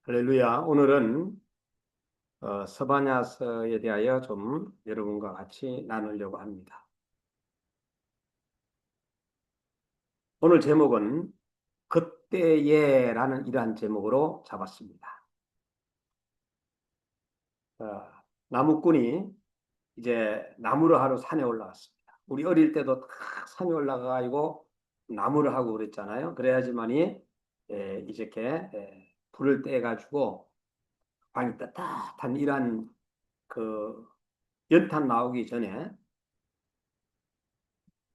할렐루야. 오늘은 서바냐서에 대하여 좀 여러분과 같이 나누려고 합니다. 오늘 제목은 그때에라는 이러한 제목으로 잡았습니다. 어, 나무꾼이 이제 나무를 하러 산에 올라갔습니다. 우리 어릴 때도 다 산에 올라가가지고 나무를 하고 그랬잖아요. 그래야지만이 이렇게 불을 떼가지고 방이 따뜻한 이러한 그 연탄 나오기 전에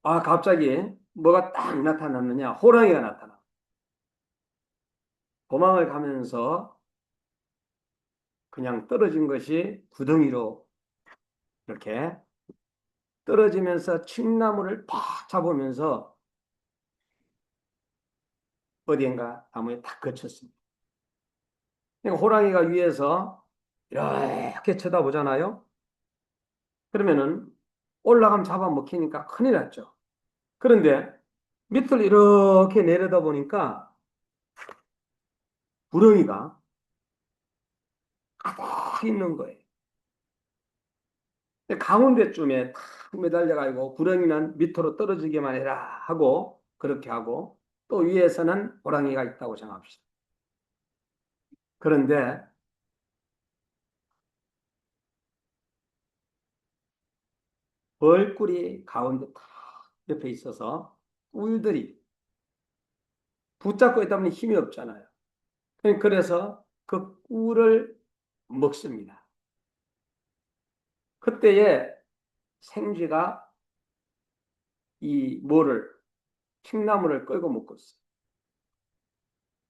갑자기 뭐가 딱 나타났느냐? 호랑이가 나타나. 도망을 가면서 그냥 떨어진 것이 구덩이로 이렇게 떨어지면서 칡나무를 팍 잡으면서 어디엔가 나무에 탁 거쳤습니다. 그러니까 호랑이가 위에서 이렇게 쳐다보잖아요. 그러면은 올라가면 잡아먹히니까 큰일 났죠. 그런데 밑을 이렇게 내려다 보니까 구덩이가 가득 있는 거예요. 가운데쯤에 탁 매달려가지고 구렁이는 밑으로 떨어지기만 해라 하고 그렇게 하고 또 위에서는 호랑이가 있다고 생각합시다. 그런데 벌꿀이 가운데 탁 옆에 있어서 꿀들이 붙잡고 있다 보니 힘이 없잖아요. 그래서 그 꿀을 먹습니다. 그때에 생쥐가 이 뭐를 칡나무를 끌고 먹고 있어요.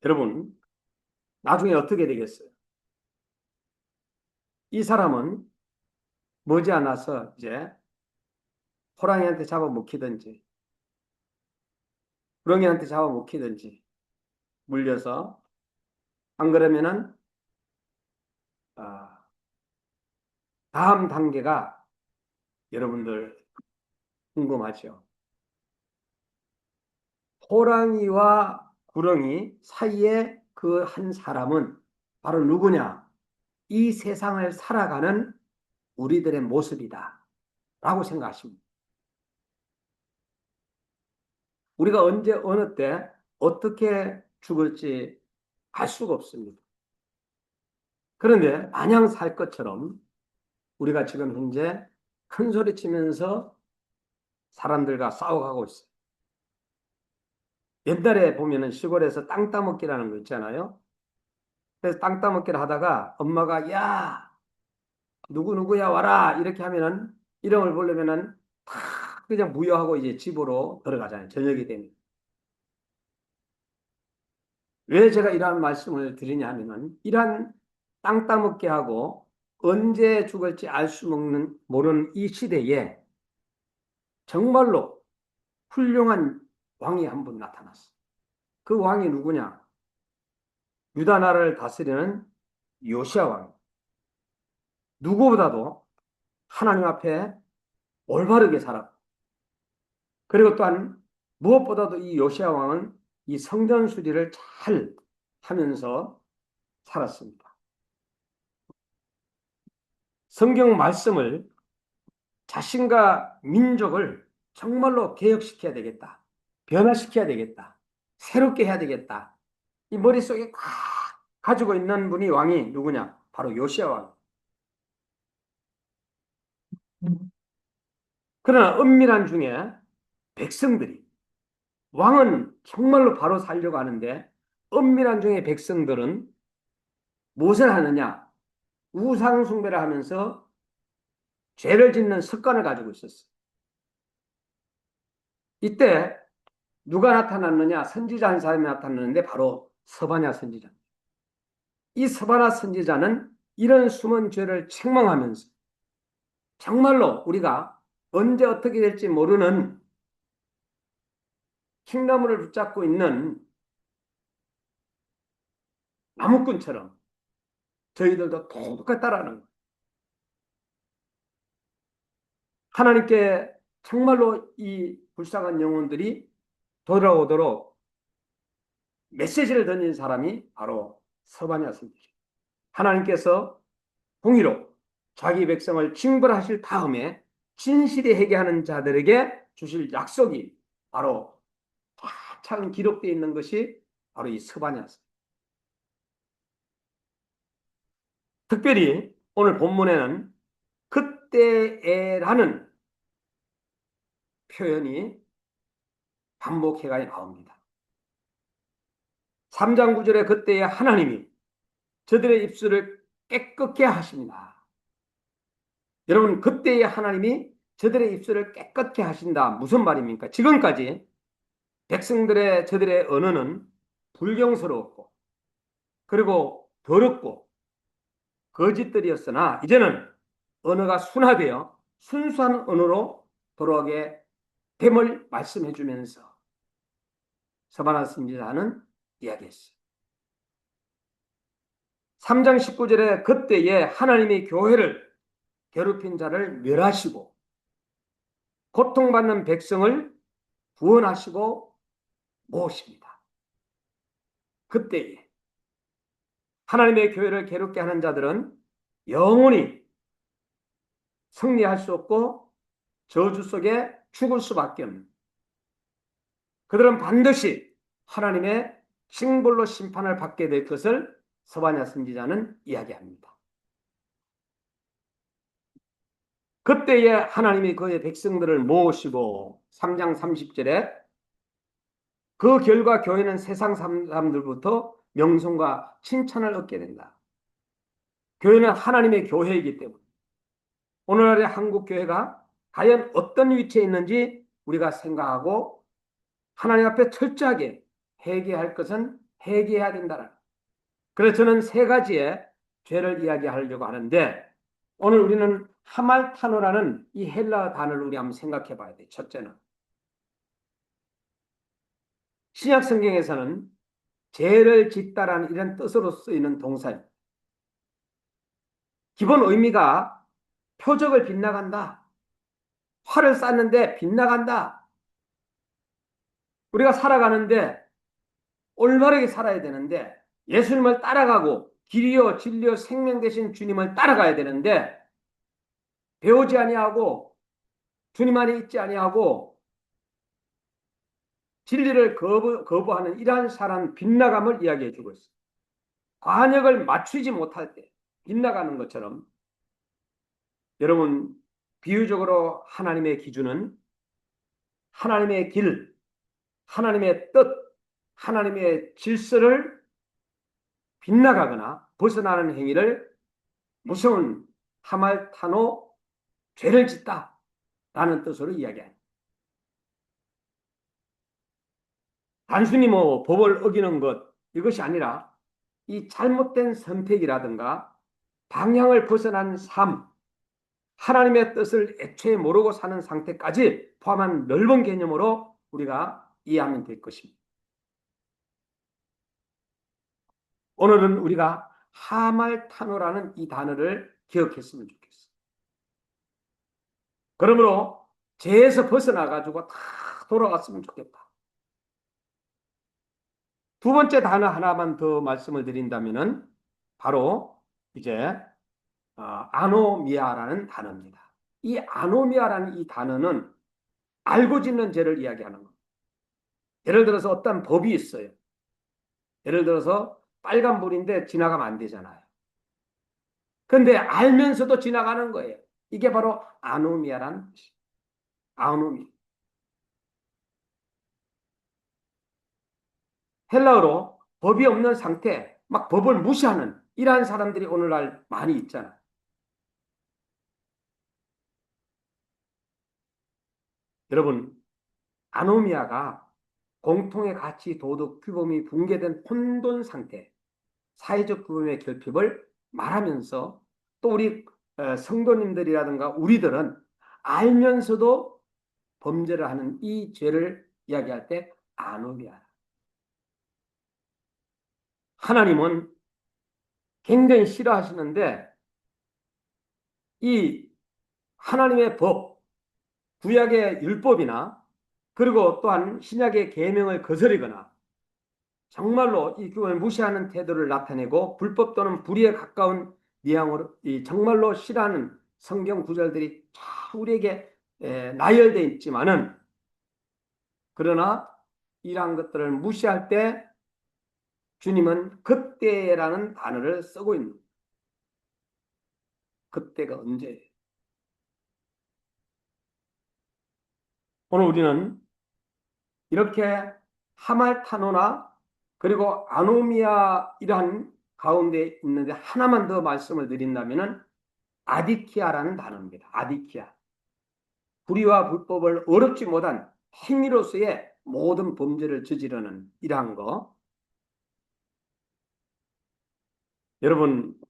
여러분 나중에 어떻게 되겠어요? 이 사람은 머지않아서 이제 호랑이한테 잡아먹히든지 구렁이한테 잡아먹히든지 물려서 안 그러면은 아, 다음 단계가 여러분들 궁금하죠. 호랑이와 구렁이 사이에 그 한 사람은 바로 누구냐? 이 세상을 살아가는 우리들의 모습이다 라고 생각하십니다. 우리가 언제 어느 때 어떻게 죽을지 알 수가 없습니다. 그런데 마냥 살 것처럼 우리가 지금 현재 큰 소리 치면서 사람들과 싸워가고 있어요. 옛날에 보면은 시골에서 땅 따먹기라는 거 있잖아요. 그래서 땅 따먹기를 하다가 엄마가 야, 누구누구야 와라 이렇게 하면은 이름을 부르면은 다 그냥 무효하고 이제 집으로 들어가잖아요. 저녁이 되면. 왜 제가 이러한 말씀을 드리냐 하면은 이러한 땅 따먹기 하고 언제 죽을지 알 수 모르는 이 시대에 정말로 훌륭한 왕이 한 분 나타났어. 그 왕이 누구냐? 유다 나라를 다스리는 요시아 왕. 누구보다도 하나님 앞에 올바르게 살았고, 그리고 또한 무엇보다도 이 요시아 왕은 이 성전 수리를 잘 하면서 살았습니다. 성경 말씀을 자신과 민족을 정말로 개혁시켜야 되겠다. 변화시켜야 되겠다. 새롭게 해야 되겠다. 이 머릿속에 다 가지고 있는 분이 왕이 누구냐? 바로 요시아 왕. 그러나 은밀한 중에 백성들이 왕은 정말로 바로 살려고 하는데 은밀한 중에 백성들은 무엇을 하느냐? 우상 숭배를 하면서 죄를 짓는 습관을 가지고 있었어요. 이때 누가 나타났느냐? 선지자 한 사람이 나타났는데 바로 서바냐 선지자. 이 서바냐 선지자는 이런 숨은 죄를 책망하면서 정말로 우리가 언제 어떻게 될지 모르는 킹나무를 붙잡고 있는 나무꾼처럼 저희들도 똑같다라는 거예요. 하나님께 정말로 이 불쌍한 영혼들이 돌아오도록 메시지를 던진 사람이 바로 서바냐스입니다. 하나님께서 공의로 자기 백성을 징벌하실 다음에 진실히 회개하는 자들에게 주실 약속이 바로 차근 기록되어 있는 것이 바로 이 스바냐서. 특별히 오늘 본문에는 그때에라는 표현이 반복해가 나옵니다. 3장 9절에 그때에 하나님이 저들의 입술을 깨끗게 하십니다. 여러분, 그때에 하나님이 저들의 입술을 깨끗게 하신다. 무슨 말입니까? 지금까지 저들의 언어는 불경스러웠고, 그리고 더럽고, 거짓들이었으나, 이제는 언어가 순화되어 순수한 언어로 돌아오게 됨을 말씀해 주면서 서바나 선지자는 이야기했어요. 3장 19절에 그때에 하나님이 교회를 괴롭힌 자를 멸하시고 고통받는 백성을 구원하시고 모으십니다. 그때에 하나님의 교회를 괴롭게 하는 자들은 영원히 승리할 수 없고 저주 속에 죽을 수밖에 없는, 그들은 반드시 하나님의 징벌로 심판을 받게 될 것을 서바냐 선지자는 이야기합니다. 그때에 하나님이 그의 백성들을 모으시고 3장 30절에 그 결과 교회는 세상 사람들부터 명성과 칭찬을 얻게 된다. 교회는 하나님의 교회이기 때문에 오늘날의 한국 교회가 과연 어떤 위치에 있는지 우리가 생각하고 하나님 앞에 철저하게 회개할 것은 회개해야 된다. 그래서 저는 세 가지의 죄를 이야기하려고 하는데, 오늘 우리는 하말타노라는 이 헬라 단어를 우리 한번 생각해 봐야 돼. 첫째는 신약 성경에서는 죄를 짓다라는 이런 뜻으로 쓰이는 동사입니다. 기본 의미가 표적을 빗나간다. 활을 쐈는데 빗나간다. 우리가 살아가는데 올바르게 살아야 되는데 예수님을 따라가고 길이요 진리요 생명 되신 주님을 따라가야 되는데 배우지 아니하고 주님 안에 있지 아니하고 진리를 거부하는 이러한 사람 빗나감을 이야기해 주고 있습니다. 관역을 맞추지 못할 때 빗나가는 것처럼, 여러분, 비유적으로 하나님의 기준은 하나님의 길, 하나님의 뜻, 하나님의 질서를 빗나가거나 벗어나는 행위를 무서운 하말타노, 죄를 짓다 라는 뜻으로 이야기합니다. 단순히 법을 어기는 것, 이것이 아니라 이 잘못된 선택이라든가 방향을 벗어난 삶, 하나님의 뜻을 애초에 모르고 사는 상태까지 포함한 넓은 개념으로 우리가 이해하면 될 것입니다. 오늘은 우리가 하말타노라는 이 단어를 기억했으면 좋겠어요. 그러므로 죄에서 벗어나가지고 다 돌아갔으면 좋겠다. 두 번째 단어 하나만 더 말씀을 드린다면은 바로 이제 아노미아라는 단어입니다. 이 아노미아라는 이 단어는 알고 짓는 죄를 이야기하는 겁니다. 예를 들어서 어떤 법이 있어요. 예를 들어서 빨간불인데 지나가면 안 되잖아요. 그런데 알면서도 지나가는 거예요. 이게 바로 아노미아라는 것이에요. 아노미. 헬라어로 법이 없는 상태, 막 법을 무시하는 이러한 사람들이 오늘날 많이 있잖아요. 여러분, 아노미아가 공통의 가치, 도덕, 규범이 붕괴된 혼돈 상태, 사회적 규범의 결핍을 말하면서 또 우리 성도님들이라든가 우리들은 알면서도 범죄를 하는 이 죄를 이야기할 때 아노미아. 하나님은 굉장히 싫어하시는데 이 하나님의 법, 구약의 율법이나 그리고 또한 신약의 계명을 거스르거나 정말로 이 교훈을 무시하는 태도를 나타내고 불법 또는 불의에 가까운 뉘앙으로 정말로 싫어하는 성경 구절들이 다 우리에게 나열되어 있지만은, 그러나 이러한 것들을 무시할 때 주님은 그때라는 단어를 쓰고 있는 거예요. 그때가 언제예요? 오늘 우리는 이렇게 하말타노나 그리고 아노미아 이러한 가운데 있는데 하나만 더 말씀을 드린다면은 아디키아라는 단어입니다. 아디키아. 불의와 불법을 어렵지 못한 행위로서의 모든 범죄를 저지르는 이러한 거. 여러분,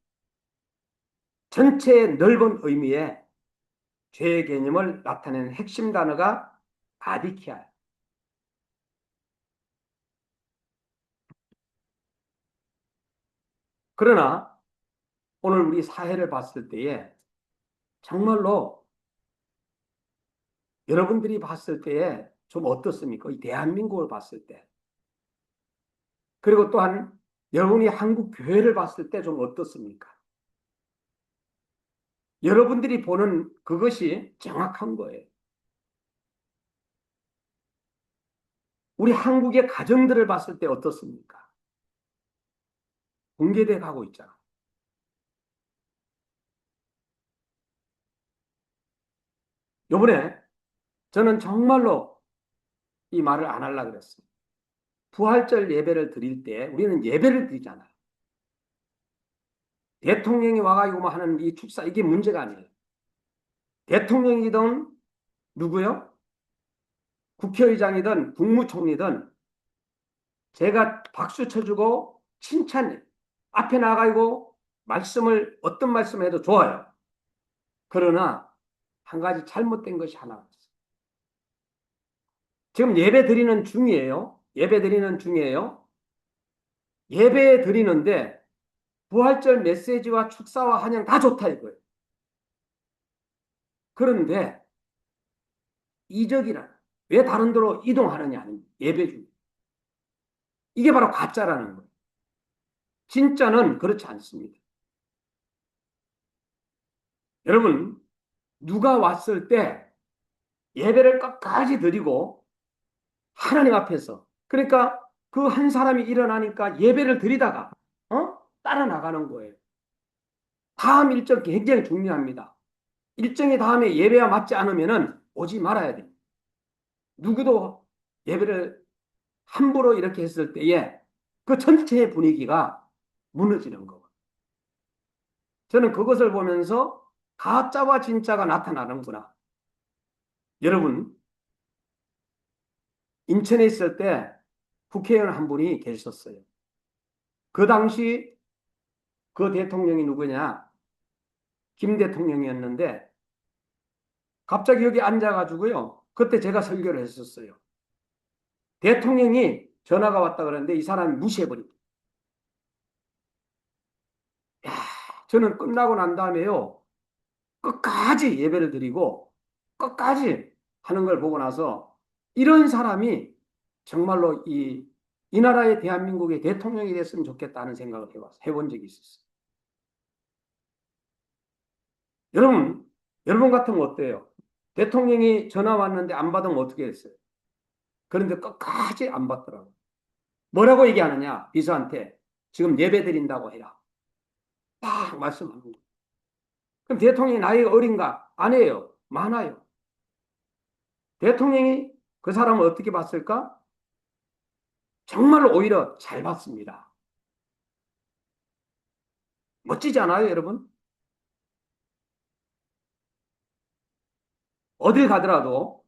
전체 넓은 의미의 죄의 개념을 나타내는 핵심 단어가 아디키아예요. 그러나 오늘 우리 사회를 봤을 때에 정말로 여러분들이 봤을 때에 좀 어떻습니까? 이 대한민국을 봤을 때. 그리고 또한 여러분이 한국 교회를 봤을 때 좀 어떻습니까? 여러분들이 보는 그것이 정확한 거예요. 우리 한국의 가정들을 봤을 때 어떻습니까? 붕괴돼 가고 있잖아. 요번에 저는 정말로 이 말을 안 하려고 그랬어요. 부활절 예배를 드릴 때 우리는 예배를 드리잖아요. 대통령이 와가지고 뭐 하는 이 축사, 이게 문제가 아니에요. 대통령이든 누구요? 국회의장이든 국무총리든 제가 박수 쳐주고 칭찬, 앞에 나가고 말씀을, 어떤 말씀을 해도 좋아요. 그러나 한 가지 잘못된 것이 하나 있어요. 지금 예배 드리는 중이에요. 예배 드리는 중이에요. 예배 드리는데 부활절 메시지와 축사와 한양 다 좋다 이거예요. 그런데 이적이라 왜 다른 데로 이동하느냐는 예배 중. 이게 바로 가짜라는 거예요. 진짜는 그렇지 않습니다. 여러분, 누가 왔을 때 예배를 끝까지 드리고 하나님 앞에서, 그러니까 그 한 사람이 일어나니까 예배를 드리다가 따라 나가는 거예요. 다음 일정 굉장히 중요합니다. 일정이 다음에 예배와 맞지 않으면은 오지 말아야 돼요. 누구도 예배를 함부로 이렇게 했을 때에 그 전체의 분위기가 무너지는 거. 저는 그것을 보면서 가짜와 진짜가 나타나는구나. 여러분, 인천에 있을 때 국회의원 한 분이 계셨어요. 그 당시 그 대통령이 누구냐? 김 대통령이었는데 갑자기 여기 앉아가지고요. 그때 제가 설교를 했었어요. 대통령이 전화가 왔다 그러는데 이 사람이 무시해버립니다. 야, 저는 끝나고 난 다음에요. 끝까지 예배를 드리고 끝까지 하는 걸 보고 나서 이런 사람이 정말로 이 나라의 대한민국의 대통령이 됐으면 좋겠다는 생각을 해본 적이 있었어요. 여러분 같으면 어때요? 대통령이 전화 왔는데 안 받으면 어떻게 했어요? 그런데 끝까지 안 받더라고요. 뭐라고 얘기하느냐? 비서한테 지금 예배 드린다고 해라. 딱 말씀하는 거예요. 그럼 대통령이 나이가 어린가? 아니에요. 많아요. 대통령이 그 사람을 어떻게 봤을까? 정말로 오히려 잘 봤습니다. 멋지지 않아요, 여러분? 어딜 가더라도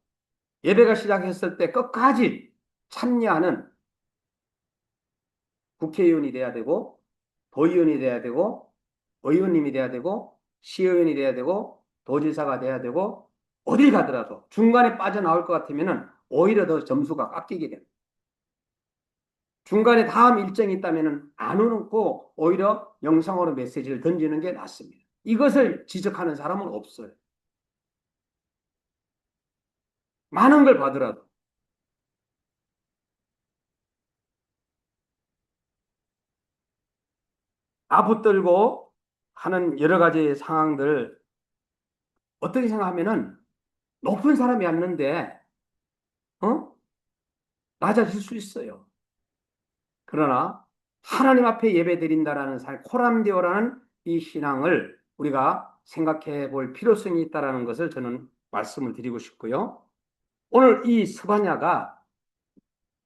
예배가 시작했을 때 끝까지 참여하는 국회의원이 돼야 되고, 도의원이 돼야 되고, 의원님이 돼야 되고, 시의원이 돼야 되고, 도지사가 돼야 되고, 어딜 가더라도 중간에 빠져나올 것 같으면 오히려 더 점수가 깎이게 됩니다. 중간에 다음 일정이 있다면 안 오는 거 오히려 영상으로 메시지를 던지는 게 낫습니다. 이것을 지적하는 사람은 없어요. 많은 걸 받으라도. 아붙들고 하는 여러 가지 상황들 어떻게 생각하면은 높은 사람이 왔는데 어? 낮아질 수 있어요. 그러나 하나님 앞에 예배 드린다라는 코람데오라는 이 신앙을 우리가 생각해 볼 필요성이 있다라는 것을 저는 말씀을 드리고 싶고요. 오늘 이 스바냐가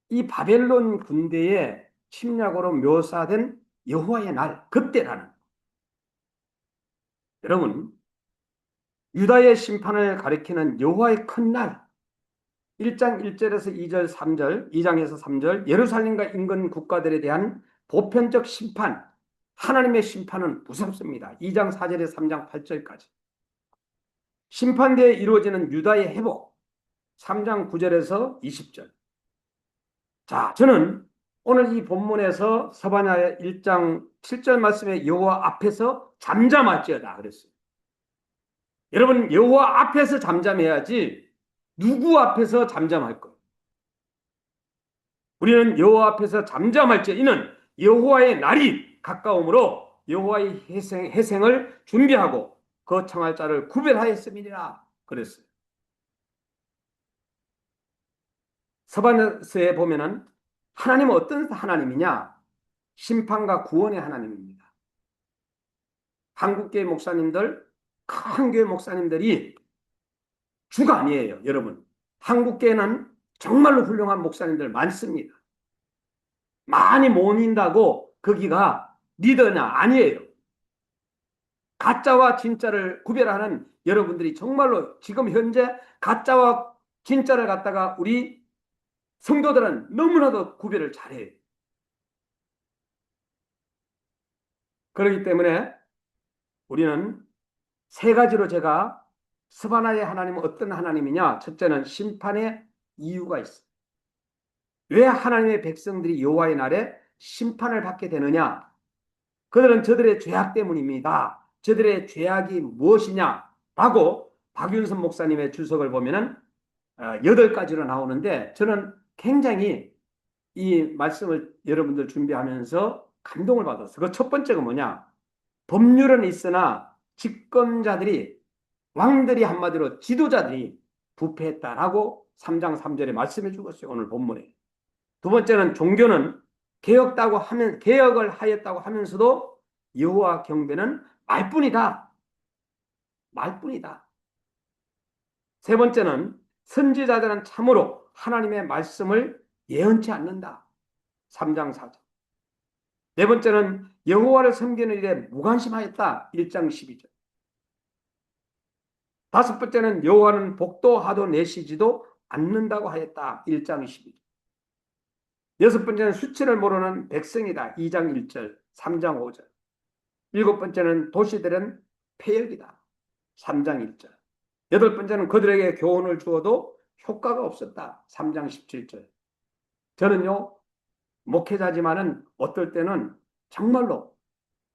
이 바벨론 군대의 침략으로 묘사된 여호와의 날, 그때라는, 여러분, 유다의 심판을 가리키는 여호와의 큰 날, 1장 1절에서 2절, 3절, 2장에서 3절, 예루살렘과 인근 국가들에 대한 보편적 심판, 하나님의 심판은 무섭습니다. 2장 4절에서 3장 8절까지. 심판대에 이루어지는 유다의 회복, 3장 9절에서 20절. 자, 저는 오늘 이 본문에서 서바냐의 1장 7절 말씀에 여호와 앞에서 잠잠할지어다 그랬어요. 여러분, 여호와 앞에서 잠잠해야지 누구 앞에서 잠잠할 거예요. 우리는 여호와 앞에서 잠잠할지 이는 여호와의 날이 가까움으로 여호와의 회생을 준비하고 거청할 자를 구별하였음이니라 그랬어요. 서반서에 보면은 하나님은 어떤 하나님이냐? 심판과 구원의 하나님입니다. 한국교회 목사님들, 큰 교회 목사님들이 주가 아니에요, 여러분. 한국교회는 정말로 훌륭한 목사님들 많습니다. 많이 모인다고 거기가 리더냐? 아니에요. 가짜와 진짜를 구별하는 여러분들이 정말로 지금 현재 가짜와 진짜를 갖다가 우리 성도들은 너무나도 구별을 잘해요. 그렇기 때문에 우리는 세 가지로 제가 스바나의 하나님은 어떤 하나님이냐? 첫째는 심판의 이유가 있어요. 왜 하나님의 백성들이 여호와의 날에 심판을 받게 되느냐? 그들은 저들의 죄악 때문입니다. 저들의 죄악이 무엇이냐? 라고 박윤선 목사님의 주석을 보면은 8가지로 나오는데 저는 굉장히 이 말씀을 여러분들 준비하면서 감동을 받았어요. 그 첫 번째가 뭐냐? 법률은 있으나 집권자들이, 왕들이, 한마디로 지도자들이 부패했다라고 3장 3절에 말씀해 주었어요. 오늘 본문에. 두 번째는 종교는 개혁을 하였다고 하면서도 여호와 경배는 말뿐이다. 말뿐이다. 세 번째는 선지자들은 참으로 하나님의 말씀을 예언치 않는다. 3장 4절. 네 번째는 여호와를 섬기는 일에 무관심하였다. 1장 12절. 다섯 번째는 여호와는 복도하도 내시지도 않는다고 하였다. 1장 12절. 여섯 번째는 수치를 모르는 백성이다. 2장 1절, 3장 5절. 일곱 번째는 도시들은 폐역이다. 3장 1절. 여덟 번째는 그들에게 교훈을 주어도 효과가 없었다. 3장 17절. 저는요, 목회자지만은 어떨 때는 정말로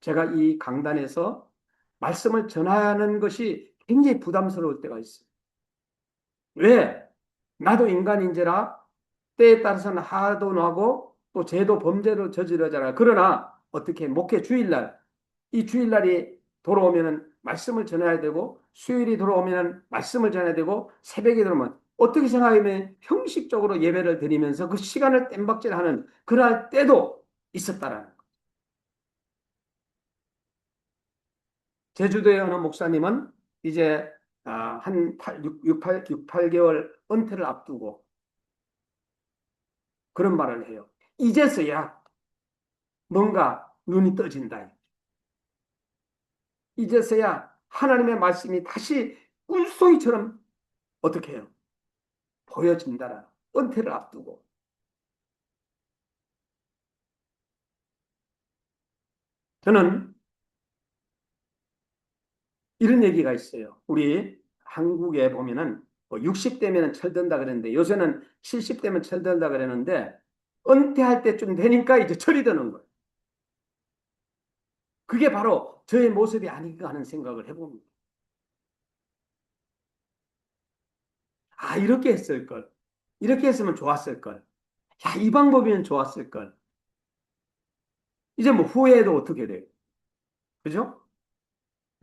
제가 이 강단에서 말씀을 전하는 것이 굉장히 부담스러울 때가 있어요. 왜? 나도 인간인지라 때에 따라서는 하도 나고 또 죄도 범죄도 저지르잖아요. 그러나 어떻게 목회 주일날, 이 주일날이 돌아오면은 말씀을 전해야 되고 수요일이 돌아오면은 말씀을 전해야 되고 새벽에 들어오면 어떻게 생각하면 형식적으로 예배를 드리면서 그 시간을 땜박질하는 그럴 때도 있었다라는 거예요. 제주도의 어느 목사님은 이제 한 6, 8개월 은퇴를 앞두고 그런 말을 해요. 이제서야 뭔가 눈이 떠진다. 이제서야 하나님의 말씀이 다시 꿈송이처럼 어떻게 해요? 보여진다라. 은퇴를 앞두고. 저는 이런 얘기가 있어요. 우리 한국에 보면은 60대면 철든다 그랬는데 요새는 70대면 철든다 그랬는데 은퇴할 때쯤 되니까 이제 철이 드는 거예요. 그게 바로 저의 모습이 아닌가 하는 생각을 해봅니다. 아, 이렇게 했을 걸. 이렇게 했으면 좋았을 걸. 야, 이 방법이면 좋았을 걸. 이제 뭐 후회해도 어떻게 돼요? 그죠?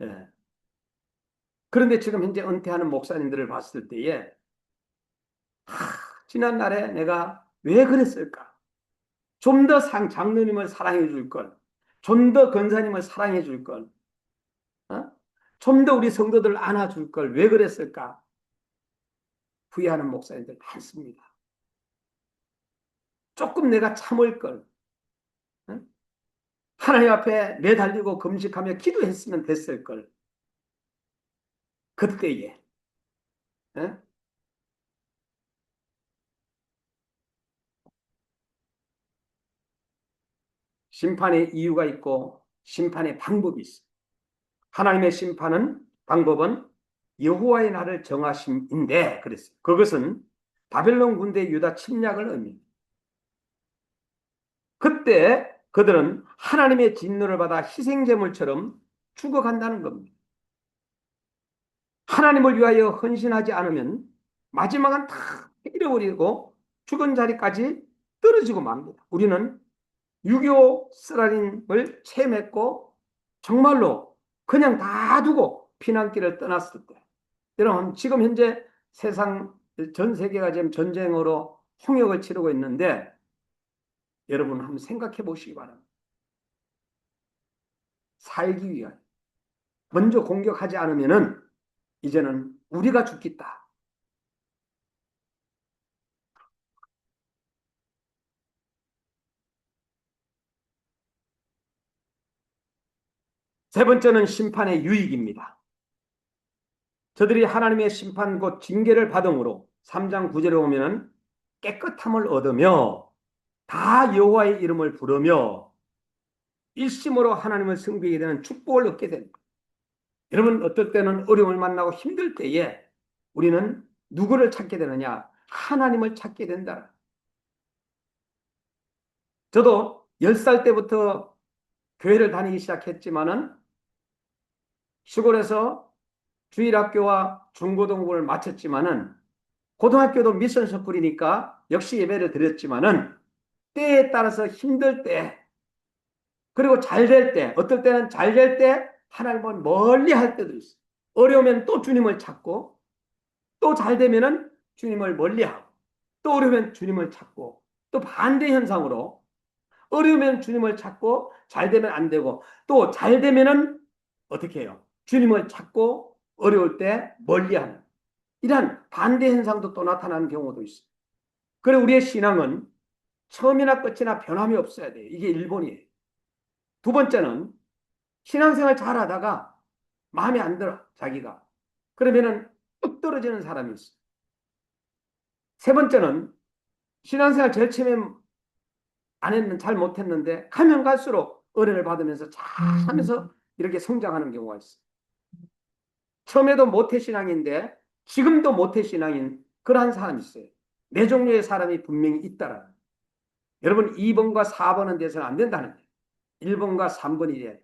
예. 그런데 지금 현재 은퇴하는 목사님들을 봤을 때에, 지난날에 내가 왜 그랬을까? 좀 더 장로님을 사랑해 줄 걸. 좀 더 권사님을 사랑해 줄 걸. 어? 좀 더 우리 성도들을 안아줄 걸. 왜 그랬을까? 후회하는 목사님들 많습니다. 조금 내가 참을 걸. 어? 하나님 앞에 매달리고 금식하며 기도했으면 됐을 걸. 그때에. 어? 심판의 이유가 있고 심판의 방법이 있어. 하나님의 심판은 방법은 여호와의 날을 정하심인데 그랬어요. 그것은 바벨론 군대 유다 침략을 의미합니다. 그때 그들은 하나님의 진노를 받아 희생제물처럼 죽어간다는 겁니다. 하나님을 위하여 헌신하지 않으면 마지막은 다 잃어버리고 죽은 자리까지 떨어지고 맙니다. 우리는 6.25 쓰라림을 체험했고 정말로 그냥 다 두고 피난길을 떠났을 때, 여러분 지금 현재 세상 전 세계가 지금 전쟁으로 홍역을 치르고 있는데 여러분 한번 생각해 보시기 바랍니다. 살기 위하여 먼저 공격하지 않으면은 이제는 우리가 죽겠다. 세 번째는 심판의 유익입니다. 저들이 하나님의 심판 곧 징계를 받음으로 3장 9절에 보면은 깨끗함을 얻으며 다 여호와의 이름을 부르며 일심으로 하나님을 섬기게 되는 축복을 얻게 됩니다. 여러분 어떨 때는 어려움을 만나고 힘들 때에 우리는 누구를 찾게 되느냐? 하나님을 찾게 된다. 저도 10살 때부터 교회를 다니기 시작했지만은 시골에서 주일학교와 중고등부를 마쳤지만은 고등학교도 미션 스쿨이니까 역시 예배를 드렸지만은 때에 따라서 힘들 때 그리고 잘 될 때 어떨 때는 잘 될 때 하나님을 멀리 할 때도 있어요. 어려우면 또 주님을 찾고 또 잘 되면은 주님을 멀리하고 또 어려우면 주님을 찾고 또 반대 현상으로 어려우면 주님을 찾고 잘 되면 안 되고 또 잘 되면은 어떻게 해요? 주님을 찾고 어려울 때 멀리하는 이러한 반대 현상도 또 나타나는 경우도 있어요. 그래 우리의 신앙은 처음이나 끝이나 변함이 없어야 돼요. 이게 1번이에요. 두 번째는 신앙생활 잘하다가 마음에 안 들어 자기가. 그러면은 뚝 떨어지는 사람이 있어요. 세 번째는 신앙생활 제일 처음에 안 했는 잘 못했는데 가면 갈수록 은혜를 받으면서 잘하면서 이렇게 성장하는 경우가 있어요. 처음에도 모태신앙인데 지금도 모태신앙인 그러한 사람이 있어요. 네 종류의 사람이 분명히 있다라는 거예요. 여러분 2번과 4번은 돼서는 안 된다는 거예요. 1번과 3번이 돼야 돼요.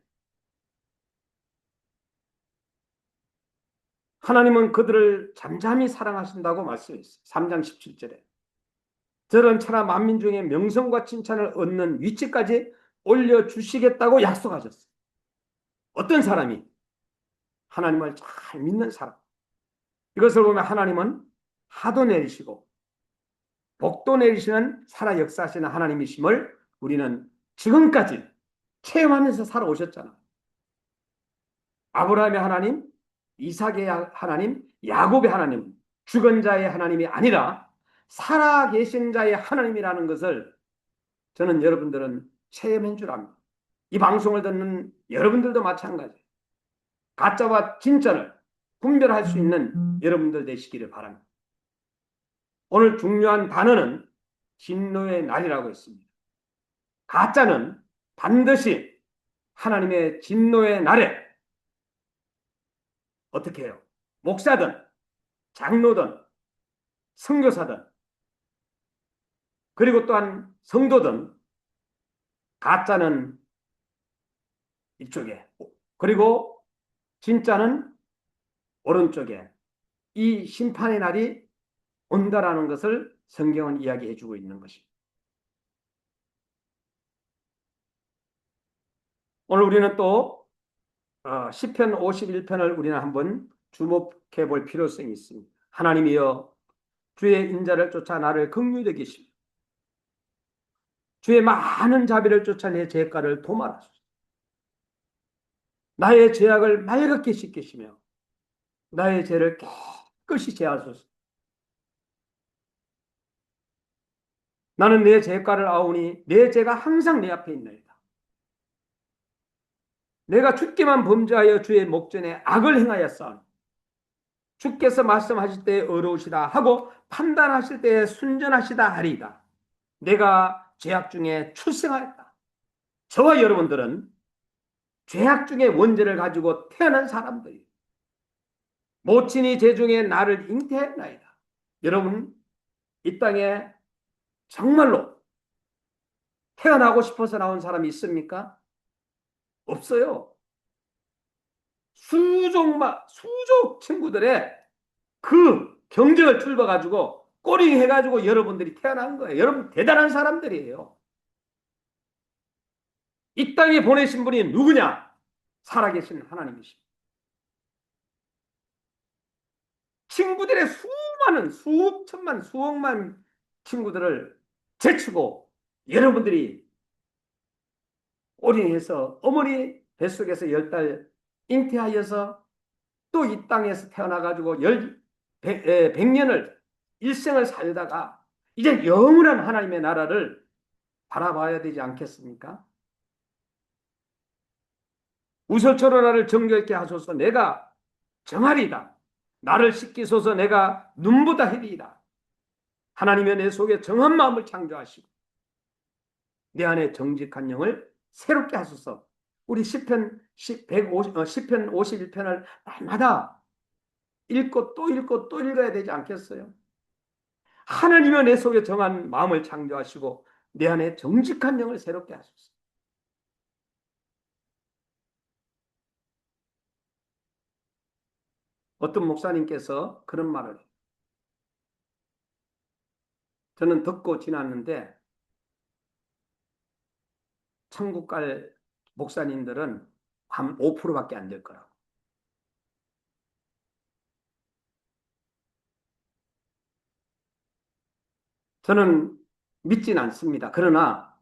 하나님은 그들을 잠잠히 사랑하신다고 말씀했어요. 3장 17절에. 저런 천하 만민 중에 명성과 칭찬을 얻는 위치까지 올려주시겠다고 약속하셨어요. 어떤 사람이? 하나님을 잘 믿는 사람. 이것을 보면 하나님은 하도 내리시고 복도 내리시는 살아 역사하시는 하나님이심을 우리는 지금까지 체험하면서 살아오셨잖아. 아브라함의 하나님, 이삭의 하나님, 야곱의 하나님, 죽은 자의 하나님이 아니라 살아계신 자의 하나님이라는 것을 저는 여러분들은 체험한 줄 압니다. 이 방송을 듣는 여러분들도 마찬가지예요. 가짜와 진짜를 분별할 수 있는 여러분들 되시기를 바랍니다. 오늘 중요한 단어는 진노의 날이라고 했습니다. 가짜는 반드시 하나님의 진노의 날에 어떻게 해요? 목사든 장로든 선교사든 그리고 또한 성도든 가짜는 이쪽에 그리고 진짜는 오른쪽에 이 심판의 날이 온다라는 것을 성경은 이야기해 주고 있는 것입니다. 오늘 우리는 또 시편 51편을 우리는 한번 주목해 볼 필요성이 있습니다. 하나님이여 주의 인자를 쫓아 나를 긍휼히 여기시며 주의 많은 자비를 쫓아 내 죄가를 도말하소서. 나의 죄악을 맑게 씻기시며 나의 죄를 깨끗이 제하소서. 나는 내 죄가를 아오니 내 죄가 항상 내 앞에 있나이다. 내가 주께만 범죄하여 주의 목전에 악을 행하였사오니 주께서 말씀하실 때에 어려우시다 하고 판단하실 때에 순전하시다 하리이다. 내가 죄악 중에 출생하였다. 저와 여러분들은 죄악 중에 원죄를 가지고 태어난 사람들이에요. 모친이 죄 중에 나를 잉태했나이다. 여러분, 이 땅에 정말로 태어나고 싶어서 나온 사람이 있습니까? 없어요. 수족 친구들의 그 경쟁을 뚫어가지고 꼬링 해가지고 여러분들이 태어난 거예요. 여러분 대단한 사람들이에요. 이 땅에 보내신 분이 누구냐? 살아계신 하나님이십니다. 친구들의 수많은 수천만 수억만 친구들을 제치고 여러분들이 꼬링해서 어머니 뱃속에서 10달 잉태하여서 또 이 땅에서 태어나가지고 100년을 일생을 살다가 이제 영원한 하나님의 나라를 바라봐야 되지 않겠습니까? 우설처럼 나를 정결케 하소서. 내가 정하리이다. 나를 씻기소서. 내가 눈보다 헤리이다. 하나님의 내 속에 정한 마음을 창조하시고 내 안에 정직한 영을 새롭게 하소서. 우리 시편 51편을 날마다 읽고 또 읽고 또 읽어야 되지 않겠어요? 하나님의 내 속에 정한 마음을 창조하시고 내 안에 정직한 영을 새롭게 하소서. 어떤 목사님께서 그런 말을 해요. 저는 듣고 지났는데 천국 갈 목사님들은 한 5%밖에 안 될 거라고. 저는 믿진 않습니다. 그러나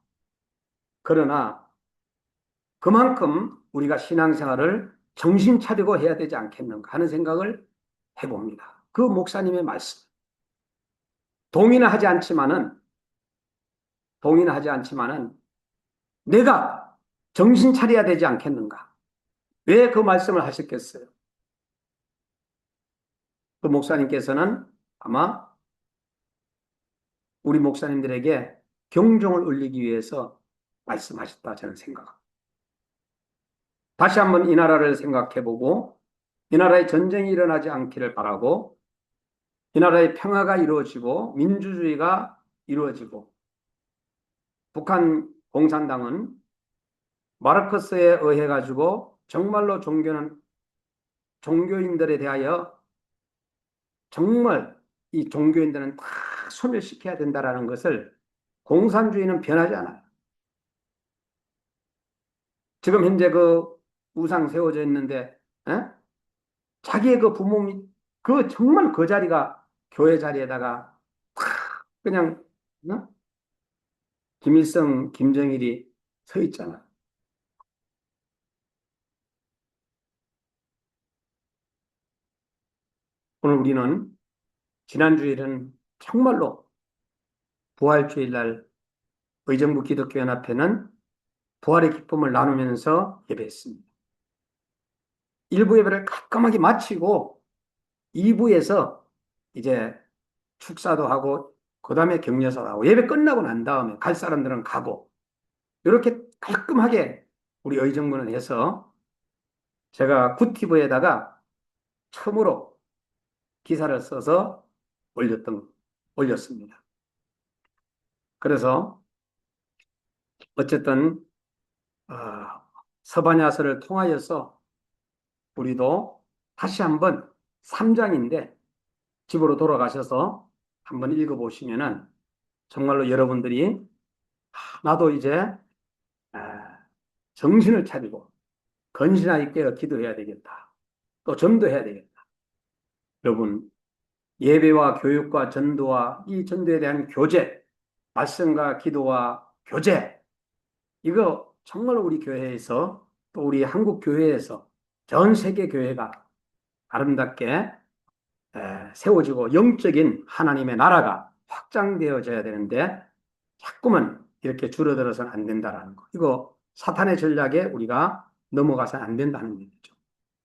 그만큼 우리가 신앙생활을 정신 차리고 해야 되지 않겠는가 하는 생각을 해봅니다. 그 목사님의 말씀. 동의는 하지 않지만은 내가 정신 차려야 되지 않겠는가? 왜 그 말씀을 하셨겠어요? 그 목사님께서는 아마 우리 목사님들에게 경종을 울리기 위해서 말씀하셨다 저는 생각합니다. 다시 한번 이 나라를 생각해보고 이 나라에 전쟁이 일어나지 않기를 바라고 이 나라의 평화가 이루어지고 민주주의가 이루어지고 북한 공산당은 마르크스에 의해 가지고 정말로 종교인들에 대하여 정말 이 종교인들은 다 소멸시켜야 된다라는 것을 공산주의는 변하지 않아요. 지금 현재 그 우상 세워져 있는데 에? 자기의 그 부모님 그 정말 그 자리가 교회 자리에다가 그냥 어? 김일성, 김정일이 서 있잖아. 오늘 우리는 지난주일은 정말로 부활주일날 의정부 기독교연합회는 부활의 기쁨을 나누면서 예배했습니다. 1부 예배를 깔끔하게 마치고 2부에서 이제 축사도 하고 그 다음에 격려사도 하고 예배 끝나고 난 다음에 갈 사람들은 가고 이렇게 깔끔하게 우리 의정부는 해서 제가 구티브에다가 처음으로 기사를 써서 올렸습니다. 그래서 어쨌든 어, 서반야서를 통하여서 우리도 다시 한번 3장인데 집으로 돌아가셔서 한번 읽어보시면은 정말로 여러분들이 나도 이제 정신을 차리고 건신하게 깨어 기도해야 되겠다. 또 전도해야 되겠다. 여러분, 예배와 교육과 전도와 이 전도에 대한 교제, 말씀과 기도와 교제, 이거 정말 우리 교회에서 또 우리 한국 교회에서 전 세계 교회가 아름답게 세워지고 영적인 하나님의 나라가 확장되어져야 되는데 자꾸만 이렇게 줄어들어서는 안 된다라는 거. 이거 사탄의 전략에 우리가 넘어가서는 안 된다는 얘기죠.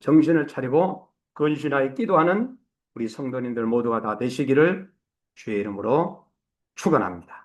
정신을 차리고 근신하여 기도하는 우리 성도님들 모두가 다 되시기를 주의 이름으로 축원합니다.